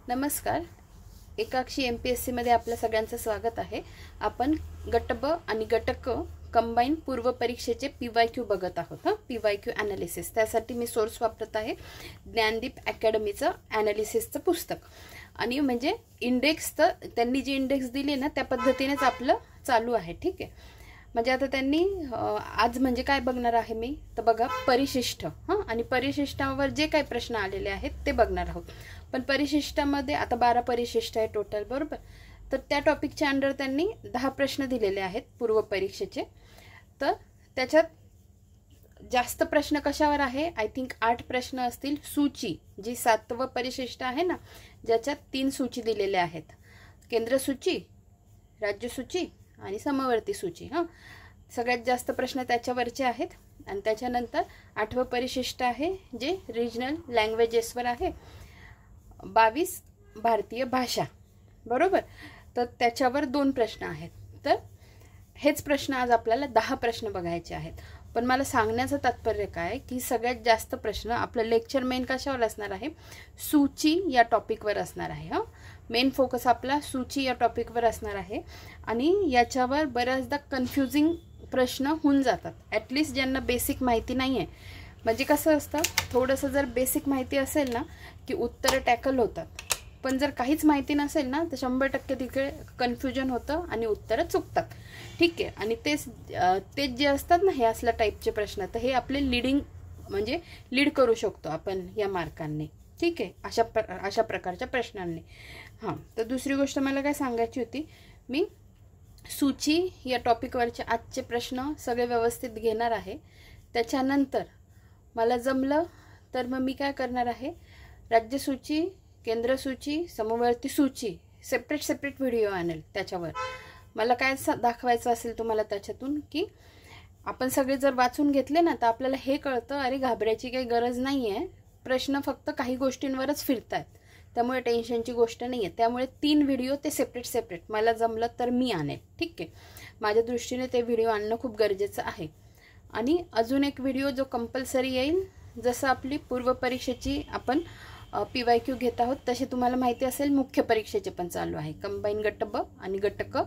नमस्कार. एकाक्षी MPSC मध्ये आपल्या सगळ्यांचं स्वागत आहे. आपण गट ब आणि गट क कंबाईन पूर्व परीक्षेचे PYQ बघत आहोत. PYQ analysis. त्यासाठी मी सोर्स वापरत आहे ज्ञानदीप अकॅडमीचं ॲनालिसिसचं पुस्तक. आणि म्हणजे इंडेक्स तर त्यांनी जी इंडेक्स दिली ना त्या पद्धतीनेच आपलं चालू आहे. ठीक आहे. म्हणजे आता त्यांनी आज म्हणजे काय बघणार आहे मी तर बघा परिशिष्ट आणि परिशिष्टावर जे काही प्रश्न आलेले आहेत ते बघणार आहोत. पण परिशिष्टामध्ये आता 12 परिशिष्ट आहे टोटल, बरोबर. तर त्या टॉपिकच्या अंडर त्यांनी 10 प्रश्न दिलेले आहेत पूर्व परीक्षेचे. तर त्याच्यात जास्त प्रश्न कशावर आहे, आय थिंक 8 प्रश्न असतील. सूची जी 7वं परिशिष्ट आहे ना, ज्याच्यात 3 सूची दिलेल्या आहेत, केंद्र सूची, राज्य सूची आणि समवर्ती सूची. सगळ्यात जास्त प्रश्न त्याच्यावरचे आहेत. आणि त्याच्यानंतर 8वं परिशिष्ट आहे जे रिजनल लँग्वेजेसवर आहे, 22 भारतीय भाषा, बरोबर. तर त्याच्यावर 2 प्रश्न आहेत. तर हेच प्रश्न आज आपल्याला 10 प्रश्न बघायचे आहेत. पण मला सांगण्याचं तात्पर्य काय की सगळ्यात जास्त प्रश्न आपलं लेक्चर मेन कशावर असणार आहे, सूची या टॉपिकवर असणार आहे. मेन फोकस आपला सूची या टॉपिकवर असणार आहे. आणि याच्यावर बऱ्याचदा कन्फ्युजिंग प्रश्न होऊन जातात. ॲटलिस्ट ज्यांना बेसिक माहिती नाही आहे, म्हणजे कसं असतं थोडंसं जर बेसिक माहिती असेल ना की उत्तरं टॅकल होतात. पण जर काहीच माहिती नसेल ना तर 100% तिकडे कन्फ्युजन होतं आणि उत्तरं चुकतात. ठीक आहे. आणि तेच जे असतात ना हे असल्या टाईपचे प्रश्न, तर हे आपले म्हणजे लीड करू शकतो आपण या मार्कांनी. ठीक आहे, अशा प्रकारच्या प्रश्नांनी. तर दुसरी गोष्ट मला काय सांगायची होती, मी सूची या टॉपिकवरचे आजचे प्रश्न सगळे व्यवस्थित घेणार आहे. त्याच्यानंतर मला जमलं तर मग मी काय करणार आहे, राज्यसूची, केंद्र सूची, समवर्ती सूची सेपरेट व्हिडिओ आणेल. त्याच्यावर मला काय दाखवायचं असेल तुम्हाला त्याच्यातून की आपण सगळे जर वाचून घेतले ना तर आपल्याला हे कळतं, अरे घाबरायची काही गरज नाही आहे, प्रश्न फक्त काही गोष्टींवरच फिरत आहेत, त्यामुळे टेन्शनची गोष्ट नाही आहे. त्यामुळे 3 व्हिडिओ ते सेपरेट मला जमलं तर मी आणेल. ठीक आहे. माझ्या दृष्टीने ते व्हिडिओ आणणं खूप गरजेचं आहे. आणि अजून एक व्हिडिओ जो कंपल्सरी येईल, जसं आपली पूर्व परीक्षेची आपण PYQ घेत आहोत तसे तुम्हाला माहिती असेल मुख्य परीक्षेचे पण चालू आहे. कंबाईन गट ब आणि गट क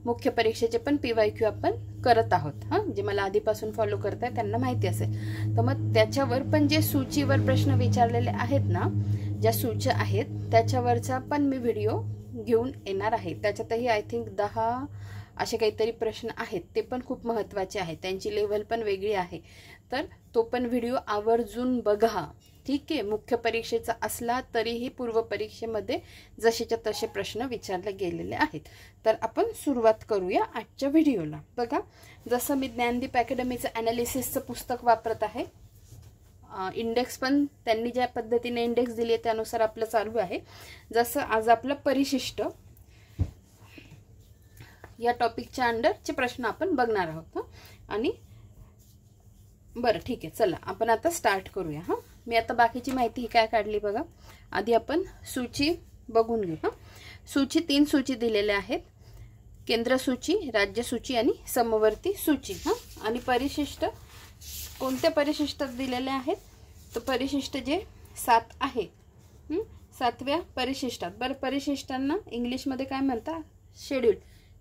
मुख्य परीक्षेचे पण PYQ आपण करत आहोत. जे मला आधीपासून फॉलो करताय त्यांना माहिती असेल. तर मग त्याच्यावर पण जे सूचीवर प्रश्न विचारलेले आहेत ना, ज्या सूच्या आहेत त्याच्यावरचा पण मी व्हिडिओ घेऊन येणार आहे. त्याच्यातही आय थिंक 10 असे काहीतरी प्रश्न आहेत, ते पण खूप महत्त्वाचे आहेत, त्यांची लेव्हल पण वेगळी आहे. तर तो पण व्हिडिओ आवर्जून बघा. ठीक आहे. मुख्य परीक्षेचा असला तरीही पूर्व परीक्षेमध्ये जसेच्या तसे प्रश्न विचारले गेलेले आहेत. तर आपण सुरुवात करूया आजच्या व्हिडिओला. बघा, जसं मी ज्ञानदीप अकॅडमीचं ॲनालिसिसचं पुस्तक वापरत आहे, इंडेक्स पण त्यांनी ज्या पद्धतीने इंडेक्स दिली आहे त्यानुसार आपलं चालू आहे. जसं आज आपलं परिशिष्ट या टॉपिकच्या अंडरचे प्रश्न आपण बघणार आहोत. आणि बरं ठीक आहे, चला आपण आता स्टार्ट करूया. मी आता बाकीची माहिती ही काय काढली बघा. आधी आपण सूची बघून घेऊ. सूची 3 सूची दिलेल्या आहेत, केंद्र सूची, राज्य सूची आणि समवर्ती सूची. आणि परिशिष्ट कोणत्या परिशिष्टात दिलेले आहेत, तर परिशिष्ट जे 7 आहे, 7व्या परिशिष्टात. बरं, परिशिष्टांना इंग्लिशमध्ये काय म्हणतात, शेड्यूल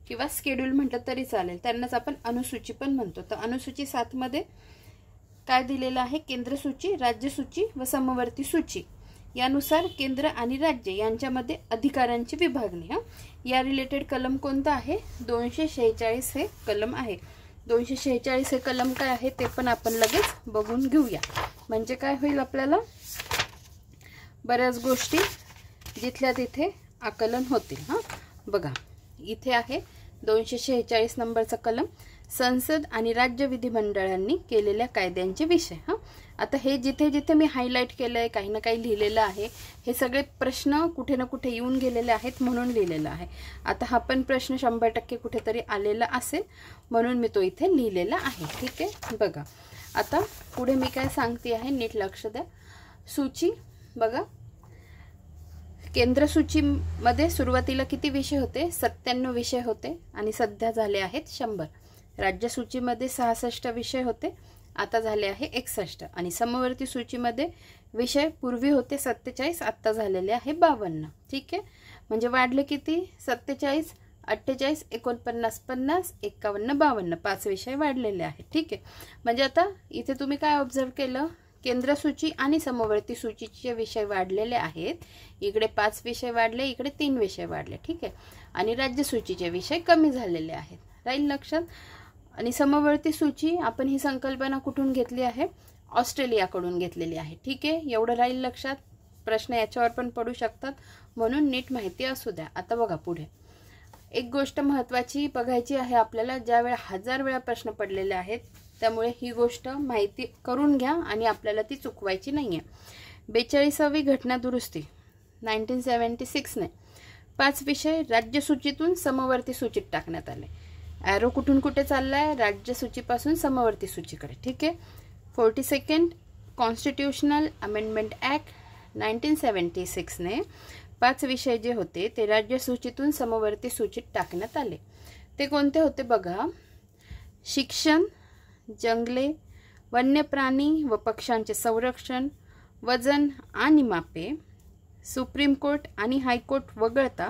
किंवा स्केड्यूल म्हटलं तरी चालेल, त्यांनाच आपण अनुसूची पण म्हणतो. तर अनुसूची 7 मध्ये काय दिलेलं आहे, केंद्र सूची, राज्य सूची व समवर्ती सूची यानुसार केंद्र आणि राज्य यांच्यामध्ये अधिकारांची विभागणी. या रिलेटेड कलम कोणता आहे, 246 हे कलम आहे. 246 हे कलम काय आहे ते पण आपण लगेच बघून घेऊया. म्हणजे काय होईल, आपल्याला बऱ्याच गोष्टी जिथल्या तिथे आकलन होतील. बघा, इथे आहे 246 नंबरचा कलम, संसद आणि राज्य विधिमंडळांनी केलेल्या कायद्यांचे विषय. आता हे जिथे जिथे मी हायलाइट केलंय, काही ना काही लिहिलेलं आहे, हे सगळे प्रश्न कुठे ना कुठे येऊन गेलेले आहेत म्हणून लिहिलेलं आहे. आता हा पण प्रश्न 100% कुठेतरी आलेला असेल म्हणून मी तो इथे लिहिलेला आहे. ठीक आहे. बघा, आता पुढे मी काय सांगते आहे नीट लक्ष द्या. सूची बघा, केंद्र सूचीमध्ये सुरुवातीला किती विषय होते, 97 विषय होते आणि सध्या झाले आहेत 100. राज्य सूचीमध्ये 66 विषय होते, आता झाले आहे 61. आणि समवर्ती सूचीमध्ये विषय पूर्वी होते 47, आता झालेले आहे 52. ठीक आहे, म्हणजे वाढले किती? 47, 48, 49, 50, 51, 52, 5 विषय वाढलेले आहेत. ठीक आहे, म्हणजे आता इथे तुम्ही काय ऑब्झर्व केलं? केंद्र सूची आणि समवर्ती सूचीचे विषय वाढलेले आहेत. इकडे 5 विषय वाढले, इकडे 3 विषय वाढले. ठीक आहे, आणि राज्य सूचीचे विषय कमी झालेले आहेत. राहील लक्षात? आणि समवर्ती सूची आपण ही संकल्पना कुठून घेतली आहे? ऑस्ट्रेलियाकडून घेतलेली आहे. ठीक आहे, एवढं राहील लक्षात. प्रश्न याच्यावर पण पडू शकतात, म्हणून नीट माहिती असू द्या. आता बघा पुढे एक गोष्ट महत्त्वाची बघायची आहे आपल्याला, ज्यावेळी 1000 वेळा प्रश्न पडलेले आहेत, त्यामुळे ही गोष्ट माहिती करून घ्या आणि आपल्याला ती चुकवायची नाही आहे. 42वी घटना दुरुस्ती 1976 ने 5 विषय राज्य सूचीतून समवर्ती सूचीत टाकण्यात आले. ॲरो कुठून कुठे चाललाय? राज्य सूचीपासून समवर्ती सूचीकडे. ठीक आहे, 42nd कॉन्स्टिट्यूशनल अमेंडमेंट ॲक्ट 1976 ने 5 विषय जे होते ते राज्य सूचीतून समवर्ती सूचीत टाकण्यात आले. ते कोणते होते बघा? शिक्षण, जंगले, वन्य प्राणी व पक्ष्यांचे संरक्षण, वजन आणि मापे, सुप्रीम कोर्ट आणि हायकोर्ट वगळता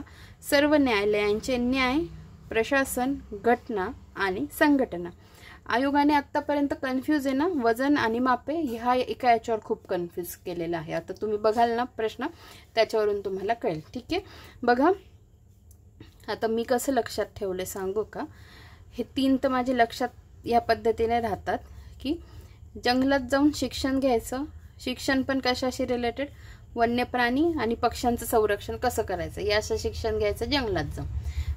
सर्व न्यायालयांचे न्याय, प्रशासन, घटना आणि संघटना. आयोगाने आत्तापर्यंत कन्फ्यूज आहे ना, वजन आणि मापे ह्या एका याच्यावर खूप कन्फ्यूज केलेला आहे. आता तुम्ही बघाल ना प्रश्न, त्याच्यावरून तुम्हाला कळेल. ठीक आहे, बघा आता मी कसं लक्षात ठेवले सांगू का? हे 3 तर माझे लक्षात या पद्धतीने राहतात की जंगलात जाऊन शिक्षण घ्यायचं. शिक्षण पण कशाशी रिलेटेड? वन्य प्राणी आणि पक्ष्यांचं संरक्षण कसं करायचं याचं शिक्षण घ्यायचं जंगलात जाऊन.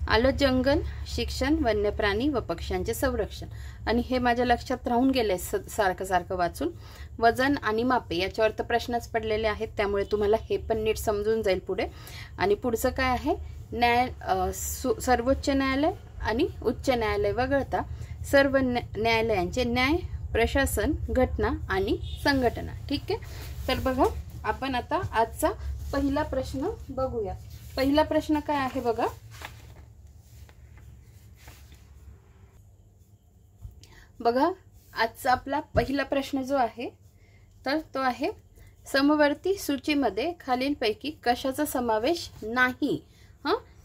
आलं जंगल, शिक्षण, वन्य प्राणी व पक्ष्यांचे संरक्षण. आणि हे माझ्या लक्षात राहून गेले सारखं सारखं वाचून. वजन आणि मापे याच्यावर तर प्रश्नच पडलेले आहेत, त्यामुळे तुम्हाला हे पण नीट समजून जाईल पुढे. आणि पुढचं काय आहे? सर्वोच्च न्यायालय आणि उच्च न्यायालय वगळता सर्व न्यायालयांचे न्याय, प्रशासन, घटना आणि संघटना. ठीक आहे, तर बघा आपण आता आजचा पहिला प्रश्न बघूया. पहिला प्रश्न काय आहे बघा? बघा आजचा आपला पहिला प्रश्न जो आहे तर तो आहे समवर्ती सूचीमध्ये खालीलपैकी कशाचा समावेश नाही?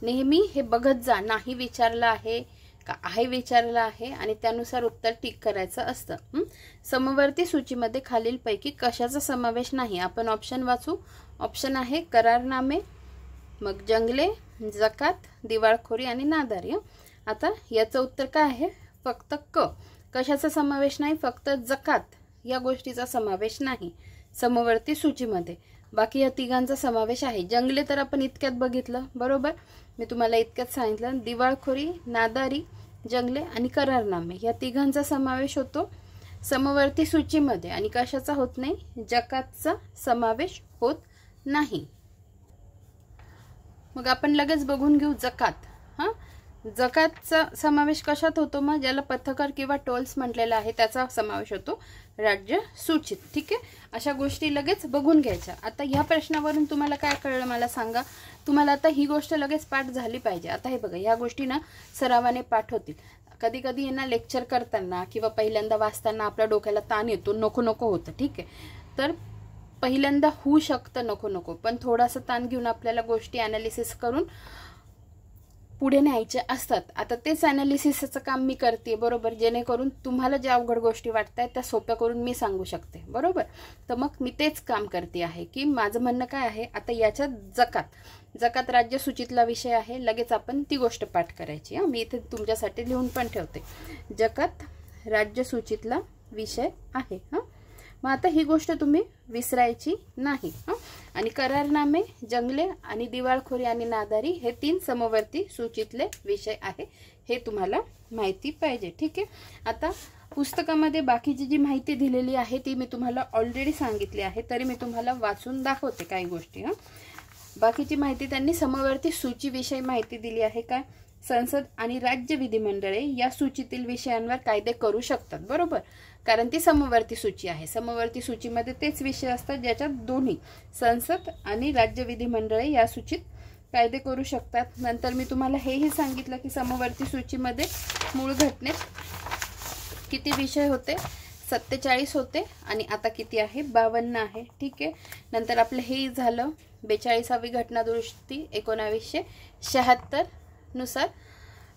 नेहमी हे बघत जा, नाही विचारला आहे का आहे विचारला आहे आणि त्यानुसार उत्तर टिक करायचं असतं. समवर्ती सूचीमध्ये खालीलपैकी कशाचा समावेश नाही? आपण ऑप्शन वाचू. ऑप्शन आहे करारनामे, मग जंगले, जकात, दिवाळखोरी आणि नादारी. आता याचं उत्तर काय आहे? फक्त क. कशाचा समावेश नाही? फक्त जकात या गोष्टीचा समावेश नाही समवर्ती सूचीमध्ये. बाकी या तिघांचा समावेश आहे. जंगले तर आपण इतक्यात बघितलं, बरोबर? मी तुम्हाला इतक्यात सांगितलं. दिवाळखोरी, नादारी, जंगले आणि करारनामे या तिघांचा समावेश होतो समवर्ती सूचीमध्ये. आणि कशाचा होत नाही? जकातचा समावेश होत नाही. मग आपण लगेच बघून घेऊ जकात. जकातचा समावेश कशात होतो? मग ज्याला पथकर किंवा टोल्स म्हटलेला आहे त्याचा समावेश होतो राज्य सूचीत. ठीक आहे, अशा गोष्टी लगेच बघून घ्यायच्या. आता ह्या प्रश्नावरून तुम्हाला काय कळलं मला सांगा. तुम्हाला आता ही गोष्ट लगेच पाठ झाली पाहिजे. आता हे बघा, ह्या गोष्टी ना सरावाने पाठ होतील. कधी कधी यांना लेक्चर करताना किंवा पहिल्यांदा वाचताना आपल्या डोक्याला ताण येतो, नको नको होतं. ठीक आहे, तर पहिल्यांदा होऊ शकतं नको नको, पण थोडासा ताण घेऊन आपल्याला गोष्टी ॲनालिसिस करून पुढे न्यायचे असतात. आता तेच ॲनालिसिसचं काम मी करते, बरोबर? जेणेकरून तुम्हाला ज्या अवघड गोष्टी वाटतायत त्या सोप्या करून मी सांगू शकते, बरोबर? तर मग मी तेच काम करते आहे की माझं म्हणणं काय आहे. आता याच्यात जकात राज्य सूचीतला विषय आहे. लगेच आपण ती गोष्ट पाठ करायची. मी इथे तुमच्यासाठी लिहून पण ठेवते. जकात राज्य सूचीतला विषय आहे. मग आता ही गोष्ट तुम्ही विसरायची नाही. आणि करारनामे, जंगले आणि दिवाळखोरी आणि नादारी हे 3 समवर्ती सूचीतले विषय आहे. हे तुम्हाला माहिती पाहिजे. ठीक आहे, आता पुस्तकामध्ये बाकीची जी माहिती दिलेली आहे ती मी तुम्हाला ऑलरेडी सांगितली आहे, तरी मी तुम्हाला वाचून दाखवते काही गोष्टी. बाकीची माहिती त्यांनी समवर्ती सूचीविषयी माहिती दिली आहे. काय? संसद आणि राज्य विधिमंडळे या सूचीतील विषयांवर कायदे करू शकतात, बरोबर? कारण ती समवर्ती सूची आहे. समवर्ती सूचीमध्ये तेच विषय असतात ज्याच्यात दोन्ही संसद आणि राज्य विधिमंडळे या सूचीत कायदे करू शकतात. नंतर मी तुम्हाला हेही सांगितलं की समवर्ती सूचीमध्ये मूळ घटनेत किती विषय होते? 47 होते आणि आता किती आहे 52 आहे. ठीक आहे. नंतर आपलं हे झालं 42वी घटनादुरुस्ती 1976 नुसार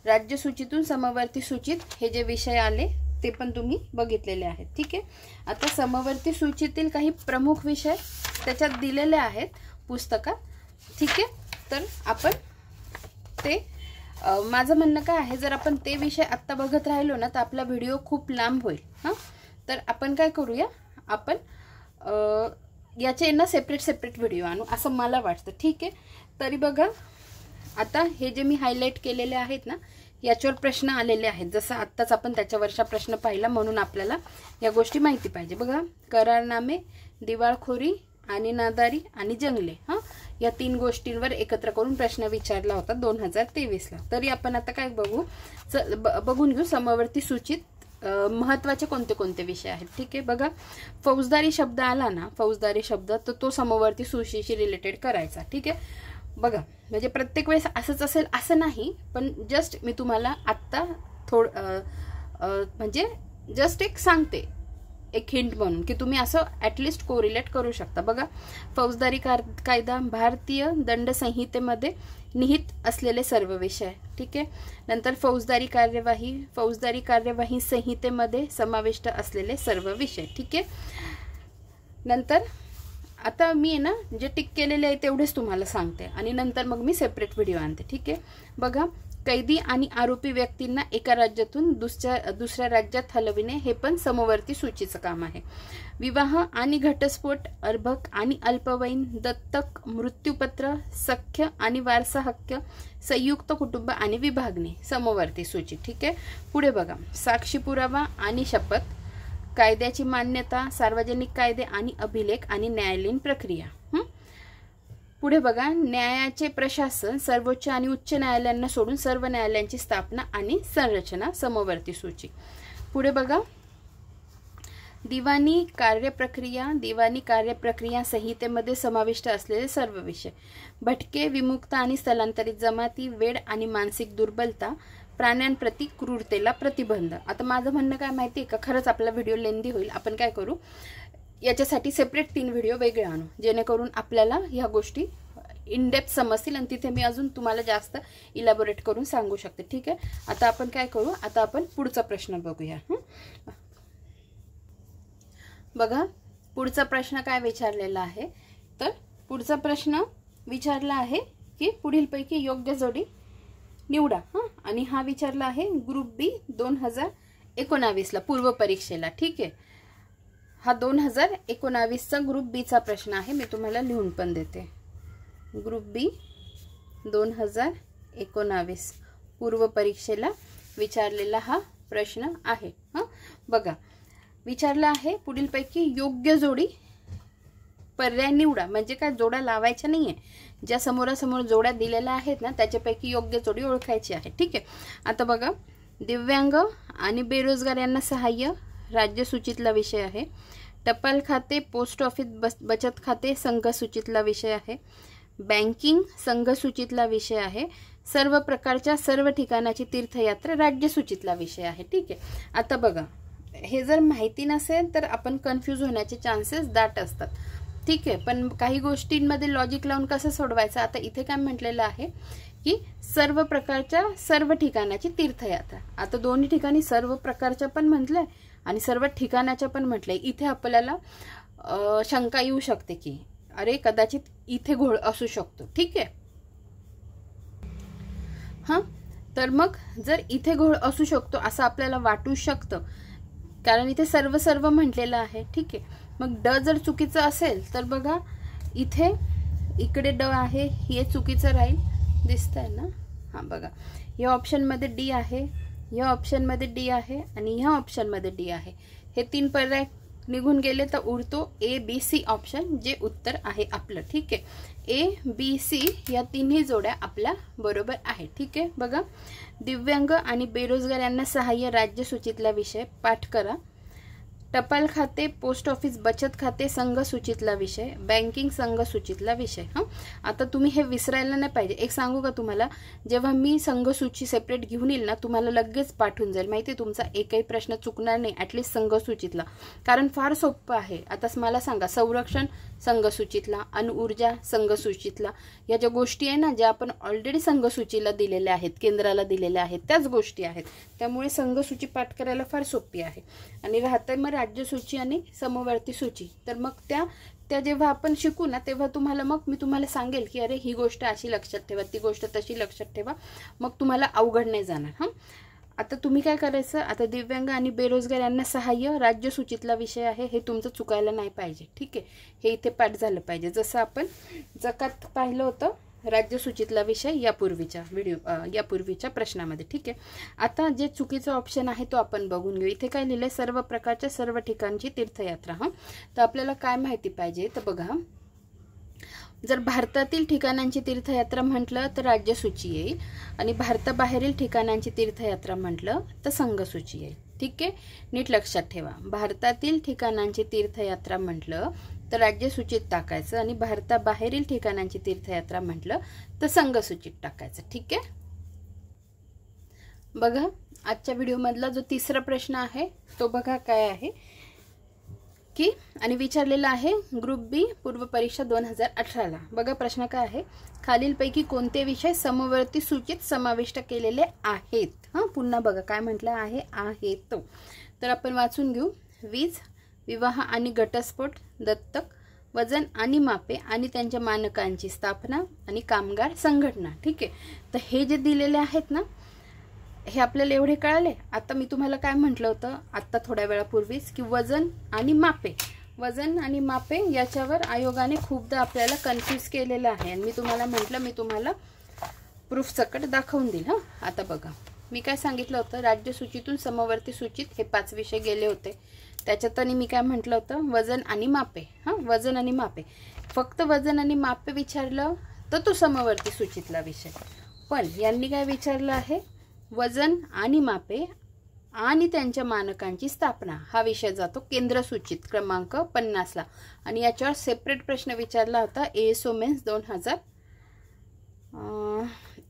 राज्यसूचीतून समवर्ती सूचीत हे जे विषय आले ते पण तुम्ही बघितलेले आहेत. ठीक आहे. आता समवर्ती सूचीतील काही प्रमुख विषय त्याच्यात दिलेले आहेत पुस्तकात. ठीक आहे. तर आपण ते माझं म्हणणं काय आहे, जर आपण ते विषय आत्ता बघत राहिलो ना तर आपला व्हिडिओ खूप लांब होईल. हां, तर आपण काय करूया, आपण याचे ना सेपरेट व्हिडिओ आणू असं मला वाटतं. ठीक आहे. तरी बघा आता हे जे मी हायलाइट केलेले आहेत ना याच्यावर प्रश्न आलेले आहेत. जसं आत्ताच आपण त्याच्यावरचा प्रश्न पाहिला म्हणून आपल्याला या गोष्टी माहिती पाहिजे. बघा, करारनामे, दिवाळखोरी आणि नादारी आणि जंगले, हां, या 3 गोष्टींवर एकत्र करून प्रश्न विचारला होता 2023ला. तरी आपण आता काय बघून घेऊ समवर्ती सूचीत महत्त्वाचे कोणते कोणते विषय आहेत. ठीक आहे. बघा, फौजदारी शब्द आला ना, फौजदारी शब्द तर तो समवर्ती सूचीशी रिलेटेड करायचा. ठीक आहे. बघा, म्हणजे प्रत्येक वेळेस असंच असेल असं नाही, पण जस्ट मी तुम्हाला आत्ता म्हणजे जस्ट एक सांगते, एक हिंट म्हणून की तुम्ही असं ॲटलिस्ट कोरिलेट करू शकता. बघा, फौजदारी कायदा भारतीय दंड संहितेमध्ये निहित असलेले सर्व विषय. ठीक आहे. नंतर फौजदारी कार्यवाही संहितेमध्ये समाविष्ट असलेले सर्व विषय. ठीक आहे. नंतर आता मी ना जे टिक केलेले आहे तेवढेच तुम्हाला सांगते आणि नंतर मग मी सेपरेट व्हिडिओ आणते. ठीक आहे. बघा, कैदी आणि आरोपी व्यक्तींना एका राज्यातून दुसऱ्या राज्यात हलविणे हे पण समवर्ती सूचीचं काम आहे. विवाह आणि घटस्फोट, अर्भक आणि अल्पवयीन, दत्तक, मृत्यूपत्र, सख्य आणि वारसा हक्क, संयुक्त कुटुंब आणि विभागणे समवर्ती सूची. ठीक आहे. पुढे बघा, साक्षी पुरावा आणि शपथ, कायद्याची मान्यता, सार्वजनिक कायदे आणि अभिलेख आणि न्यायालयीन प्रक्रिया. पुढे बघा, न्यायाचे प्रशासन, सर्वोच्च आणि उच्च न्यायालयांना सोडून सर्व न्यायालयांची स्थापना आणि संरचना समवर्ती सूची. पुढे बघा, दिवाणी कार्यप्रक्रिया संहितेमध्ये समाविष्ट असलेले सर्व विषय, भटके, विमुक्त आणि स्थलांतरित जमाती, वेड आणि मानसिक दुर्बलता, प्राण्यांप्रती क्रूरतेला प्रतिबंध. आता माझं म्हणणं काय माहिती आहे का, खरंच आपला व्हिडिओ लेंदी होईल. आपण काय करू, याच्यासाठी सेपरेट 3 व्हिडिओ वेगळे आणू जेणेकरून आपल्याला ह्या गोष्टी इन डेप्थ समजतील आणि तिथे मी अजून तुम्हाला जास्त इलॅबोरेट करून सांगू शकते. ठीक आहे. आता आपण काय करू, आता आपण पुढचा प्रश्न बघूया. बघा, पुढचा प्रश्न काय विचारलेला आहे, तर पुढचा प्रश्न विचारला आहे की पुढीलपैकी योग्य जोडी निवडा. आणि हा विचारला आहे ग्रुप बी 2019ला पूर्व परीक्षेला. ठीक आहे. हा 2019चा ग्रुप बीचा प्रश्न आहे. मी तुम्हाला लिहून पण देते. ग्रुप बी 2019 पूर्व परीक्षेला विचारलेला हा प्रश्न आहे. बघा, विचारला आहे पुढीलपैकी योग्य जोडी पर्याय निवडा. म्हणजे काय, जोड्या लावायच्या नाहीये, ज्या समोरासमोर जोड्या दिलेल्या आहेत ना त्याच्यापैकी योग्य जोडी ओळखायची आहे. ठीक आहे. आता बघा, दिव्यांग आणि बेरोजगार यांना सहाय्य राज्यसूचीतला विषय आहे. टपाल खाते, पोस्ट ऑफिस बचत खाते संघसूचीतला विषय आहे. बँकिंग संघसूचीतला विषय आहे. सर्व प्रकारच्या सर्व ठिकाणाची तीर्थयात्रा राज्यसूचीतला विषय आहे. ठीक आहे. आता बघा, हे जर माहिती नसेल तर आपण कन्फ्यूज होण्याचे चान्सेस दाट असतात. ठीक आहे. पण काही गोष्टींमध्ये लॉजिक लावून कसं सोडवायचं, आता इथे काय म्हटलेलं आहे की सर्व प्रकारच्या सर्व ठिकाणाची तीर्थयात्रा. आता दोन्ही ठिकाणी सर्व प्रकारच्या पण म्हटलंय आणि सर्व ठिकाणाच्या पण म्हटलंय. इथे आपल्याला शंका येऊ शकते की अरे कदाचित इथे घोळ असू शकतो. ठीक आहे. हां, तर मग जर इथे घोळ असू शकतो असं आपल्याला वाटू शकतं कारण इथे सर्व म्हटलेलं आहे. ठीक आहे. मग ड जर चुकीचं असेल तर बघा, इकडे ड आहे, हे चुकीचं राहील. दिसतंय ना. हां, बघा, या ऑप्शनमध्ये डी आहे, या ऑप्शनमध्ये डी आहे आणि ह्या ऑप्शनमध्ये डी आहे. हे 3 पर्याय निघून गेले तर उरतो ए बी सी ऑप्शन, जे उत्तर आहे आपलं. ठीक आहे. ए बी सी या 3ही जोड्या आपल्या बरोबर आहे. ठीक आहे. बघा, दिव्यांग आणि बेरोजगार यांना सहाय्य राज्यसूचीतला विषय पाठ करा. टपाल खाते, पोस्ट ऑफिस बचत खाते संघ सूचीतला विषय, बँकिंग संघ सूचीतला विषय। आता तुम्ही हे विसरायला नाही पाहिजे। एक सांगू का तुम्हाला, जेव्हा मी संघ सूची सेपरेट घेऊन येईल ना, तुम्हाला लगेच पाठवून जाईल माहिती, तुमचा एकही प्रश्न चुकणार नाही ॲटलिस्ट संघ सूचीतला, कारण फार सोपं आहे। आता मला सांगा, संरक्षण संघ सूचीतला, अणुऊर्जा संघ सूचीतला, या ज्या गोष्टी आहे ना, ज्या आपण ऑलरेडी संघ सूचीला दिलेल्या आहेत, केंद्राला दिलेल्या आहेत, त्याच गोष्टी आहेत। त्यामुळे संघ सूची पाठ करायला फार सोपी आहे। आणि राहते मग राज्य सूची आणि समवर्ती सूची, तर मग त्या जेव्हा आपण शिकू ना, तेव्हा तुम्हाला मग मी तुम्हाला सांगेल की अरे ही गोष्ट अशी लक्षात ठेवा, ती गोष्ट तशी लक्षात ठेवा, मग तुम्हाला अवघड नाही जाणार। आता तुम्ही काय करायचं, आता दिव्यांग आणि बेरोजगार यांना सहाय्य राज्य सूचीतला विषय आहे, हे तुमचं चुकायला नाही पाहिजे, ठीक आहे। हे इथे पाठ झालं पाहिजे, जसं आपण जकात पाहिलं होतं राज्य सूचीतला विषय यापूर्वीच्या प्रश्नामध्ये, ठीक आहे। आता जे चुकीचा ऑप्शन आहे तो आपण बघून घेऊ। इथे काय लिहिलंय, सर्व प्रकारच्या सर्व ठिकाणची तीर्थयात्रा। तर आपल्याला काय माहिती पाहिजे, तर बघा, जर भारतातील ठिकाणांची तीर्थयात्रा म्हटलं तर राज्य सूची येईल, आणि भारताबाहेरील ठिकाणांची तीर्थयात्रा म्हटलं तर संघ सूची येईल, ठीक आहे। नीट लक्षात ठेवा, भारतातील ठिकाणांची तीर्थयात्रा म्हटलं तर राज्य सूचीत टाकायचं, आणि भारताबाहेरील ठिकाणांची तीर्थयात्रा म्हटलं तर संघ सूचीत टाकायचं, ठीक आहे। बघा, आजच्या व्हिडिओमधला जो तिसरा प्रश्न आहे तो बघा काय आहे की, आणि विचारलेला आहे ग्रुप बी पूर्व परीक्षा 2018ला। बघा प्रश्न काय आहे, खालीलपैकी कोणते विषय समवर्ती सूचीत समाविष्ट केलेले आहेत। पुन्हा बघा काय म्हटलं आहे, आहेत, तर आपण वाचून घेऊ। वीज, विवाह आणि घटस्फोट, दत्तक, वजन आणि मापे आणि त्यांच्या मानकांची स्थापना, आणि कामगार संघटना, ठीक आहे। तर हे जे दिलेले आहेत ना, हे आपल्याला एवढे कळाले। आता मी तुम्हाला काय म्हटलं होतं आता थोड्या वेळापूर्वीच, की वजन आणि मापे याच्यावर आयोगाने खूपदा आपल्याला कन्फ्यूज केलेलं आहे, आणि मी तुम्हाला म्हटलं मी तुम्हाला प्रूफ सकट दाखवून देईल। आता बघा, मी काय सांगितलं होतं, राज्य सूचीतून समवर्ती सूचीत हे 5 विषय गेले होते, त्याच्यात आणि मी काय म्हटलं होतं, वजन आणि मापे। वजन आणि मापे, फक्त वजन आणि मापे विचारलं तर तो समवर्ती सूचीतला विषय, पण यांनी काय विचारलं आहे, वजन आणि मापे आणि त्यांच्या मानकांची स्थापना हा विषय जातो केंद्र सूचीत क्रमांक 50ला, आणि याच्यावर सेपरेट प्रश्न विचारला होता ASO मेन्स 2000।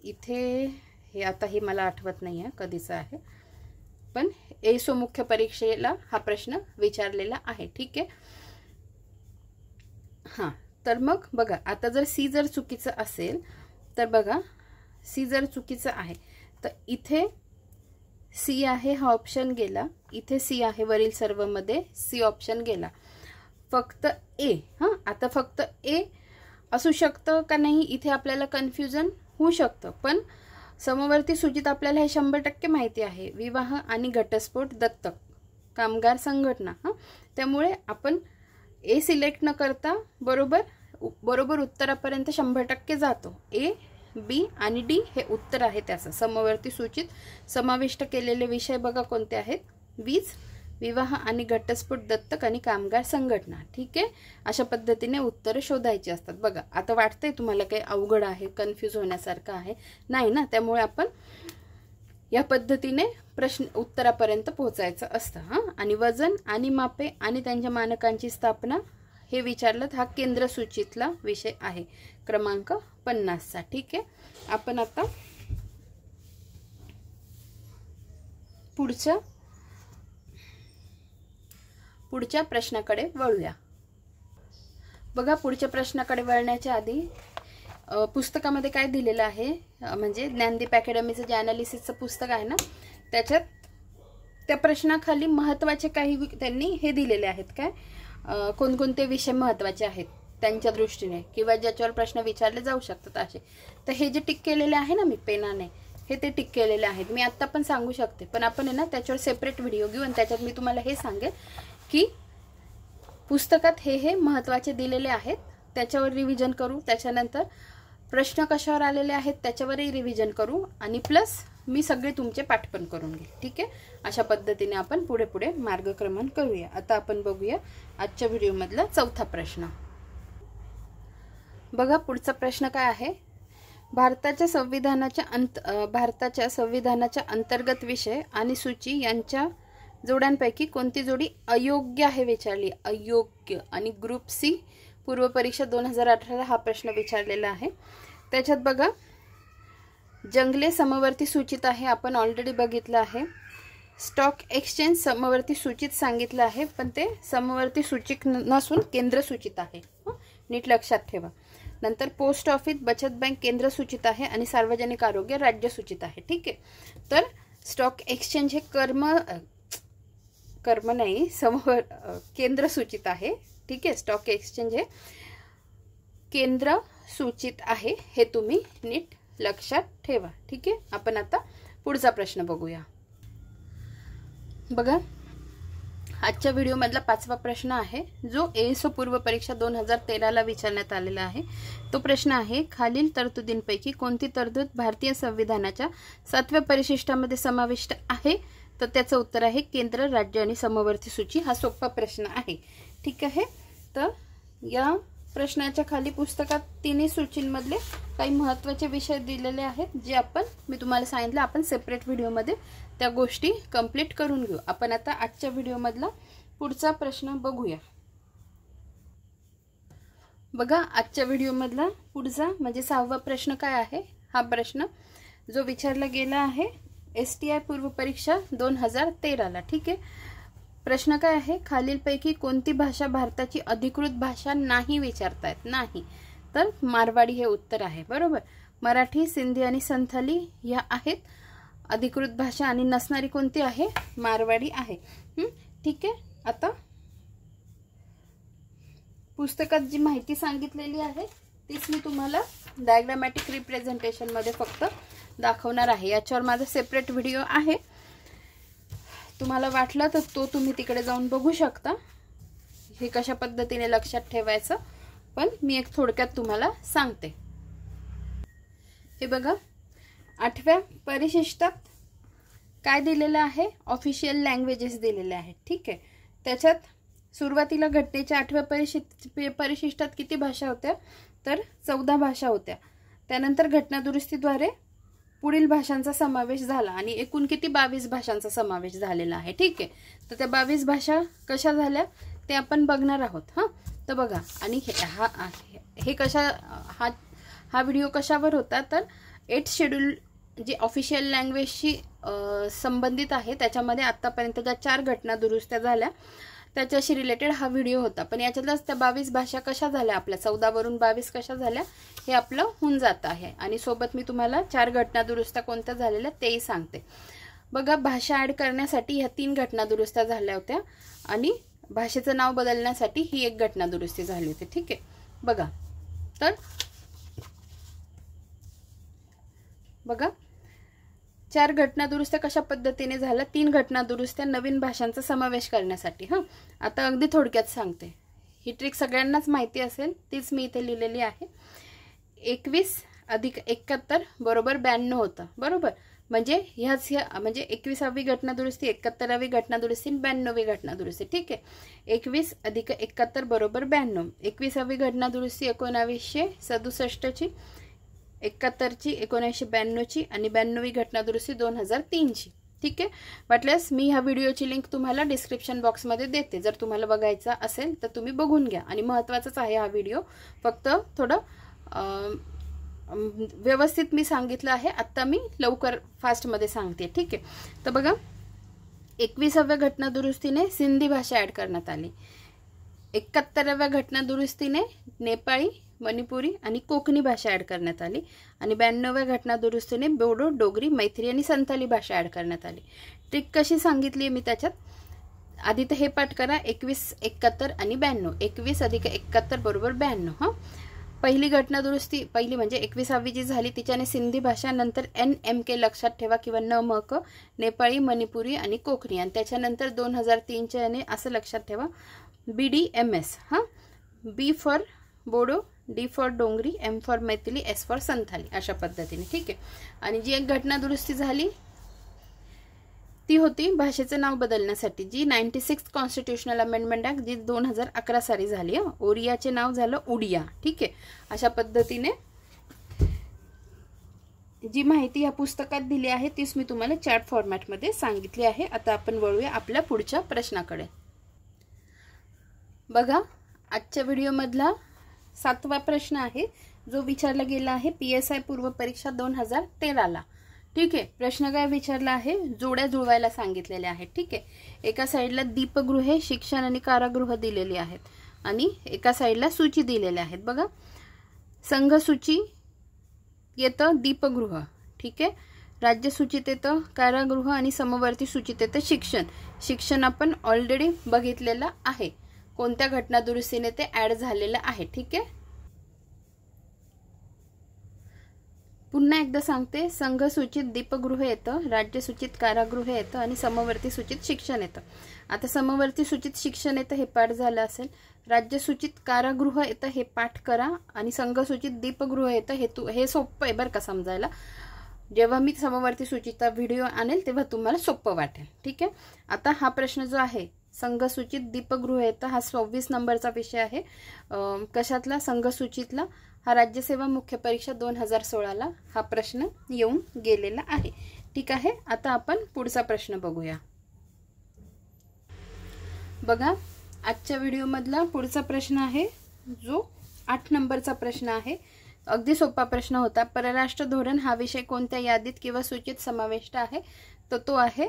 इथे हे आता हे मला आठवत नाही आहे कधीचा आहे, पण ASO मुख्य परीक्षेला हा प्रश्न विचारलेला आहे, ठीक आहे। तर मग बघा, आता जर सी जर चुकीचं असेल तर बघा, सी जर चुकीचं आहे तर इथे सी आहे हा ऑप्शन गेला, इथे सी आहे वरील सर्व मध्ये सी ऑप्शन गेला, फक्त ए। आता फक्त ए असू शकतं का नाही, इथे आपल्याला कन्फ्युजन होऊ शकतं, पण समवर्ती सूचीत आपल्याला हे 100% माहिती आहे, विवाह आणि घटस्फोट, दत्तक, कामगार संघटना। त्यामुळे आपण ए सिलेक्ट न करता बरोबर उत्तरापर्यंत 100% जातो। ए, बी आणि डी हे उत्तर आहे त्याचं। समवर्ती सूचीत समाविष्ट केलेले विषय बघा कोणते आहेत, वीज, विवाह आणि घटस्फोट, दत्तक आणि कामगार संघटना, ठीक आहे। अशा पद्धतीने उत्तर शोधायची असतात। बघा, आता वाटतंय तुम्हाला काही अवघड आहे, कन्फ्यूज होण्यासारखं आहे, नाही ना, त्यामुळे आपण या पद्धतीने प्रश्न उत्तरापर्यंत पोहोचायचं असतं। आणि वजन आणि मापे आणि त्यांच्या मानकांची स्थापना हे विचारलं, हा केंद्र सूचीतला विषय आहे क्रमांक 50चा, ठीक आहे। आपण आता पुढच्या प्रश्नाकडे वळूया। बघा, पुढच्या प्रश्नाकडे वळण्याच्या आधी पुस्तकामध्ये काय दिलेलं आहे, म्हणजे ज्ञानदीप अकॅडमीचं जे ॲनालिसिसचं पुस्तक आहे ना, त्याच्यात त्या प्रश्नाखाली महत्त्वाचे काही त्यांनी हे दिलेले आहेत, काय कोणकोणते विषय महत्त्वाचे आहेत त्यांच्या दृष्टीने, किंवा ज्याच्यावर प्रश्न विचारले जाऊ शकतात असे। तर हे जे टिक केलेले आहे ना मी पेनाने, हे ते टिक केलेले आहेत, मी आत्ता पण सांगू शकते, पण आपण आहे ना त्याच्यावर सेपरेट व्हिडिओ घेऊ, आणि त्याच्यात मी तुम्हाला हे सांगेल की पुस्तकात हे महत्त्वाचे दिलेले आहेत, त्याच्यावर रिव्हिजन करू, त्याच्यानंतर प्रश्न कशावर आलेले आहेत त्याच्यावरही रिव्हिजन करू, आणि प्लस मी सगळे तुमचे पाठ पण करून घेईल, ठीक आहे। अशा पद्धतीने आपण पुढे मार्गक्रमण करूया। आता आपण बघूया आजच्या व्हिडिओमधला चौथा प्रश्न। बघा, पुढचा प्रश्न काय आहे, भारताच्या संविधानाच्या अंतर्गत विषय आणि सूची यांच्या जोड्यांपैकी कोणती जोडी अयोग्य आहे विचारली, अयोग्य. आणि ग्रुप सी पूर्व परीक्षा 2018 हा प्रश्न विचारलेला आहे. त्याच्यात बघा जंगले समवर्ती सूचित आहे, आपण ऑलरेडी बघितलं आहे. स्टॉक एक्सचेंज समवर्ती सूचित सांगितलं आहे, पण ते समवर्ती सूचित नसून केंद्र सूचित आहे, नीट लक्षात ठेवा. नंतर पोस्ट ऑफिस बचत बँक केंद्र सूचित आहे आणि सार्वजनिक आरोग्य राज्य सूचित आहे. ठीक आहे, तर स्टॉक एक्सचेंज हे कर्म नाही केंद्र सूचित आहे. ठीक आहे, स्टॉक एक्सचेंज हे केंद्र सूचित आहे, हे तुम्ही नीट लक्षात ठेवा. ठीक आहे, आपण आता पुढचा प्रश्न बघूया. बघा आजच्या व्हिडिओमधला 5वा प्रश्न आहे, जो एएसओ पूर्व परीक्षा 2013ला विचारण्यात आलेला आहे. तो प्रश्न आहे, खालील तरतुदींपैकी कोणती तरतूद भारतीय संविधानाच्या 7व्या परिशिष्टामध्ये समाविष्ट आहे? तर त्याचं उत्तर आहे केंद्र, राज्य आणि समवर्ती सूची. हा सोपा प्रश्न आहे. ठीक आहे, तर या प्रश्नाच्या खाली पुस्तकात तिन्ही सूचींमधले काही महत्त्वाचे विषय दिलेले आहेत, जे मी तुम्हाला सांगितलं आपण सेपरेट व्हिडिओमध्ये त्या गोष्टी कंप्लीट करून घेऊ. आपण आता आजच्या व्हिडिओमधला पुढचा प्रश्न बघूया. बघा आजच्या व्हिडिओमधला पुढचा म्हणजे 6वा प्रश्न काय आहे? हा प्रश्न जो विचारला गेला आहे STI पूर्व परीक्षा 2013ला. ठीक आहे, प्रश्न काय आहे, खालीलपैकी कोणती भाषा भारताची अधिकृत भाषा नाही विचारतायत? नाही, तर मारवाडी हे उत्तर आहे. बरोबर, मराठी, सिंधी आणि संथाली या आहेत अधिकृत भाषा आणि नसणारी कोणती आहे? मारवाडी आहे. ठीक आहे, आता पुस्तकात जी माहिती सांगितलेली आहे तीच मी तुम्हाला डायग्रामॅटिक रिप्रेझेंटेशन मध्ये फक्त दाखवणार आहे. याच्यावर माझा सेपरेट व्हिडिओ आहे, तुम्हाला वाटलं तर तो तुम्ही तिकडे जाऊन बघू शकता, हे कशा पद्धतीने लक्षात ठेवायचं. पण मी एक थोडक्यात तुम्हाला सांगते. हे बघा 8व्या परिशिष्टात काय दिलेलं आहे? ऑफिशियल लँग्वेजेस दिलेले आहेत. ठीक आहे, त्याच्यात सुरुवातीला घटनेच्या 8व्या परिशिष्टात किती भाषा होत्या? तर 14 भाषा होत्या. त्यानंतर घटना दुरुस्तीद्वारे पुढील भाषांचा समावेश झाला आणि एकूण किती 22 भाषांचा समावेश झालेला आहे. ठीक आहे, तर त्या 22 भाषा कशा झाल्या ते आपण बघणार आहोत. तर बघा, आणि हे कशा हा व्हिडिओ कशावर होता? तर 8th शेड्यूल जी ऑफिशियल लँग्वेजशी संबंधित आहे, त्याच्यामध्ये आतापर्यंत ज्या 4 घटना दुरुस्त्या झाल्या त्याच्याशी रिलेटेड हा व्हिडिओ होता. पण याच्यातच त्या 22 भाषा कशा झाल्या आपल्या 14 वरून 22 कशा झाल्या हे आपलं होऊन जात आहे. आणि सोबत मी तुम्हाला 4 घटना दुरुस्त्या कोणत्या झालेल्या तेही सांगते. बघा, भाषा ऍड करण्यासाठी ह्या 3 घटना दुरुस्त्या झाल्या होत्या आणि भाषेचं नाव बदलण्यासाठी ही एक घटना दुरुस्ती झाली होती. ठीक आहे, बघा, तर बघा 4 घटना दुरुस्त्या कशा पद्धतीने झाल्या? 3 घटना दुरुस्त्या नवीन भाषांचा समावेश करण्यासाठी. आता अगदी थोडक्यात सांगते, ही ट्रिक सगळ्यांनाच माहिती असेल, तीच मी इथे लिहिलेली आहे. 21 + 71 बरोबर 92 होतं. बरोबर, म्हणजे म्हणजे 21वी घटना दुरुस्ती, 71वी घटना दुरुस्ती, 92वी घटना दुरुस्ती. ठीक आहे, 21 + 71 बरोबर 92. 21वी घटना दुरुस्ती 1967 ची, 71 ची, 1992 ची आणि 92वी घटना दुरुस्ती 2003 ची. ठीक आहे, वाटल्यास मी ह्या व्हिडिओची लिंक तुम्हाला डिस्क्रिप्शन बॉक्समध्ये देते. जर तुम्हाला बघायचा असेल तर तुम्ही बघून घ्या. आणि महत्त्वाचाच आहे हा व्हिडिओ, फक्त थोडं व्यवस्थित मी सांगितलं आहे. आता मी लवकर फास्टमध्ये सांगते. ठीक आहे, तर बघा 21व्या घटना दुरुस्तीने सिंधी भाषा ऍड करण्यात आली. 71व्या घटना दुरुस्तीने नेपाळी, मणिपुरी आणि कोकणी भाषा ऍड करण्यात आली. आणि 92व्या घटना दुरुस्तीने बोडो, डोगरी, मैथिली आणि संथाली भाषा ऍड करण्यात आली. ट्रिक कशी सांगितली मी त्याच्यात? आधी तर हे पाठ करा, 21, 71 आणि 92. 21 + 71 बरोबर 92. पहिली घटना दुरुस्ती, पहिली म्हणजे 21वी जी झाली तिच्याने सिंधी भाषा, नंतर NMK लक्षात ठेवा किंवा NMK, नेपाळी, मणिपुरी आणि कोकणी. आणि त्याच्यानंतर 2003च्या याने असं लक्षात ठेवा BDMS. B for Bodo, D for डोंगरी, M for Maithili, S for Santhali, अशा पद्धतीने. ठीक आहे, आणि जी एक घटना दुरुस्ती झाली ती होती भाषेचं नाव बदलण्यासाठी, जी 96 कॉन्स्टिट्यूशनल अमेंडमेंट ऍक्ट, जी 2011 साली झाली. ओरियाचे नाव झालं उडिया. ठीक आहे, अशा पद्धतीने जी माहिती या पुस्तकात दिली आहे तीच मी तुम्हाला चॅट फॉर्मॅटमध्ये सांगितली आहे। आता आपण वळूया आपल्या पुढच्या प्रश्नाकडे। बघा, आजच्या व्हिडिओमधला 7वा प्रश्न आहे जो विचारला गेला आहे PSI पूर्व परीक्षा 2013 ला। ठीक आहे, प्रश्न काय विचारला आहे, जोड्या जुळवायला सांगितलेले आहेत। ठीक आहे, एका साइडला दीपगृहे, शिक्षण आणि कारागृह दिलेली आहेत आणि एका साइडला सूची दिलेल्या आहेत। बघा, संघ सूची येतं दीपगृह, ठीक आहे, राज्य सूचीत येतं कारागृह आणि समवर्ती सूचीत येतं शिक्षण। शिक्षण आपण ऑलरेडी बघितलेलं आहे, कोणत्या घटना दुरुस्तीने ते ऍड झालेलं आहे। ठीक आहे, पुन्हा एकदा सांगते, संघ सूचित दीपगृह येतं, राज्य सूचित कारागृह येतं आणि समवर्ती सूचित शिक्षण येतं। आता समवर्ती सूचित शिक्षण येतं हे पाठ झालं असेल, राज्य सूचित कारागृह येतं हे पाठ करा आणि संघ सूचित दीपगृह येतं हे सोपं आहे बरं का समजायला। जेव्हा मी समवर्ती सूचितचा व्हिडिओ आणेल तेव्हा तुम्हाला सोपं वाटेल। ठीक आहे, आता हा प्रश्न जो आहे संघ सूचित दीपगृह येतं हा 26 नंबरचा विषय आहे। कशातला? संघ सूचितला। हा राज्यसेवा मुख्य परीक्षा 2016 ला हा प्रश्न येऊन गेलेला आहे। ठीक आहे, आता आपण पुढचा प्रश्न बघूया। बघा, आजच्या व्हिडिओ मधला पुढचा प्रश्न आहे जो 8 नंबरचा प्रश्न आहे। अगदी सोपा प्रश्न होता। परराष्ट्र धोरण हा विषय कोणत्या यादीत किंवा सूचित समाविष्ट आहे? तर तो आहे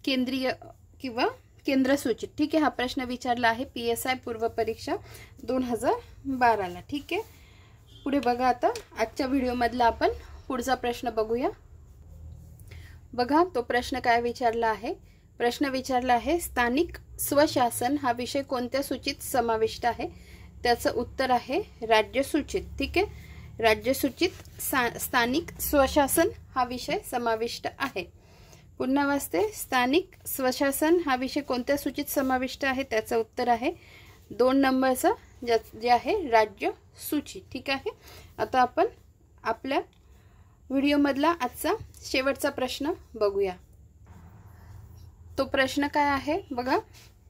केंद्रीय किंवा केंद्र सूचित। ठीक आहे, हा प्रश्न विचारला आहे PSI पूर्व परीक्षा 2012 ला। ठीक आहे, पुढे बघा, आता आजच्या व्हिडिओ मधला आपण पुढचा प्रश्न बघूया। बघा, तो प्रश्न काय विचारला आहे, प्रश्न विचारला आहे स्थानिक स्वशासन हा विषय कोणत्या सूचित समाविष्ट आहे? त्याचं उत्तर आहे राज्य सूचित। ठीक आहे, राज्य सूचित स्थानिक स्वशासन हा विषय समाविष्ट आहे। पुन्हा वाचते, स्थानिक स्वशासन हा विषय कोणत्या सूचित समाविष्ट आहे? त्याचं उत्तर आहे 2 नंबरचा जे आहे राज्य सूची। ठीक आहे, आता आपण आपल्या व्हिडिओ मधला आजचा शेवटचा प्रश्न बघूया। तो प्रश्न काय आहे? बघा,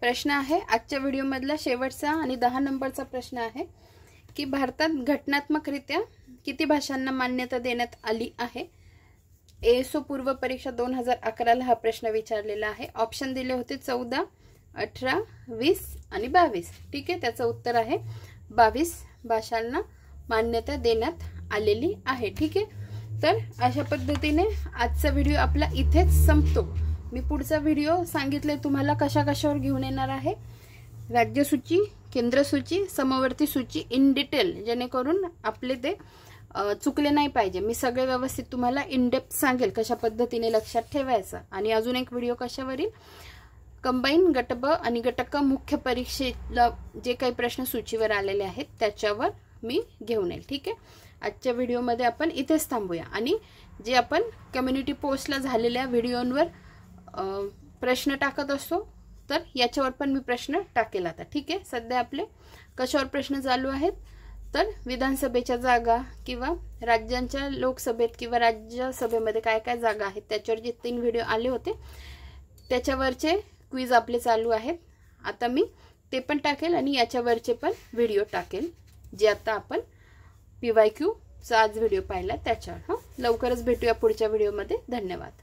प्रश्न आहे आजच्या व्हिडिओ मधला शेवटचा आणि 10 नंबरचा प्रश्न आहे की भारतात घटनात्मकरित्या किती भाषांना मान्यता देण्यात आली आहे? ASO पूर्व परीक्षा 2011 ला हा प्रश्न विचारलेला आहे। ऑप्शन दिले होते 14, 18, 20 आणि 22। ठीक आहे, त्याचं उत्तर आहे 22 भाषांना मान्यता देण्यात आलेली आहे। ठीक आहे, तर अशा पद्धतीने आजचा व्हिडिओ आपला इथेच संपतो। मी पुढचा व्हिडिओ सांगितले तुम्हाला कशावर घेऊन येणार आहे, राज्य सूची, केंद्र सूची, समवर्ती सूची इन डिटेल, जेणेकरून आपले ते चुकले नाही पाहिजे। मी सगळे व्यवस्थित तुम्हाला इन डेप्थ सांगेल कशा पद्धतीने लक्षात ठेवायचं। आणि अजून एक व्हिडिओ कशावरील, कंबाईन गट ब आणि गट क मुख्य परीक्षेला जे काही प्रश्न सूचीवर आलेले आहेत त्याच्यावर मी घेऊन येईल। ठीक आहे, आजच्या व्हिडिओमध्ये आपण इथेच थांबूया आणि जे आपण कम्युनिटी पोस्टला झालेल्या व्हिडिओंवर प्रश्न टाकत असतो तर याच्यावर पण मी प्रश्न टाकेल आता। ठीक आहे, सध्या आपले कशावर प्रश्न चालू आहेत तर विधानसभेच्या जागा किंवा राज्यांच्या लोकसभेत किंवा राज्यसभेमध्ये काय काय जागा आहेत त्याच्यावर जे 3 व्हिडिओ आले होते त्याच्यावरचे क्विज आपले चालू आहेत। आता मी ते पण टाकेल आणि याच्यावरचे पण व्हिडिओ टाकेल जे आता आपण PYQ चा आज व्हिडिओ पाहिला त्याच्यावर। लवकरच भेटूया पुढच्या व्हिडिओमध्ये। धन्यवाद।